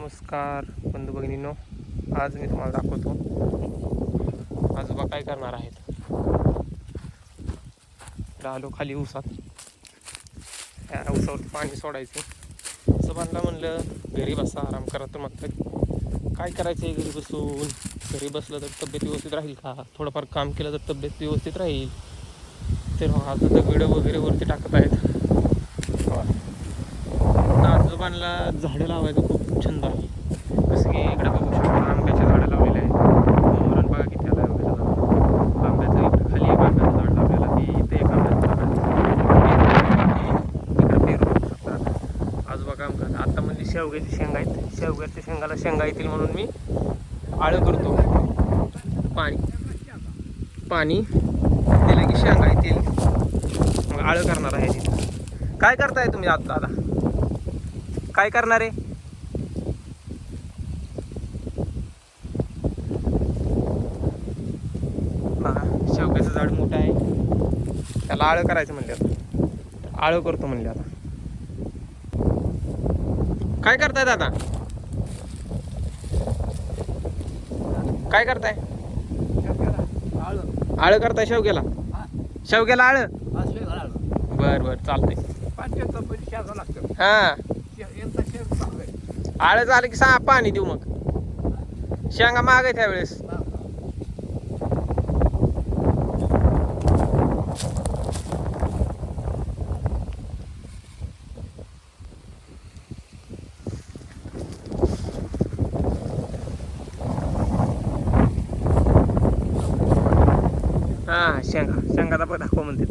नमस्कार बंधू भगिनींनो, आज मी तुम्हाला दाखवतो आजोबा काय करणार आहेत. आलो खाली ऊसात, त्या ऊसावर पाणी सोडायचं. आजोबांना म्हणलं घरी बसा, आराम करा. तर मग काय करायचं आहे घरी बसून? घरी बसलं तर तब्येत व्यवस्थित राहील का? थोडंफार काम केलं तर तब्येत व्यवस्थित राहील. तर आता दगड वगैरे वरती टाकत आहेत. आजोबांना झाडं लावायचं खूप छंद आहे. जसं की इकडे बघू शकतो, आंब्याची झाडं लावलेली आहेत. मोहरण बघा किती आलं आंब्याचं. आंब्याचं इकडे खाली एक आंब्याचं झाड लावलेलं आहे, इथे एक आंब्याचं झाड आहे. इकडे पेरू बघू शकता. आजोबा काम करतात. आता म्हणजे शेवग्याची शेंगा आहेत, शेवग्याच्या शेंगाला शेंगा येतील म्हणून मी आळं करतो. पाणी दिलं की शेंगा येतील, मग आळं करणार आहे तिथं. काय करताय तुम्ही आता? काय करणार आहे? बघा, शेवग्याचं झाड मोठं आहे, त्याला आळं करायचं म्हणले. आता आळं करतो म्हणले. आता काय करताय दादा? काय करताय? आळं करताय शेवग्याला? शेवग्याला आळं? बर बर, चालतंय. हा, आळं झालं की सांगा, पाणी देऊ. मग शेंगा महाग आहे त्यावेळेस. हा, शेंगा दाखवा म्हणते.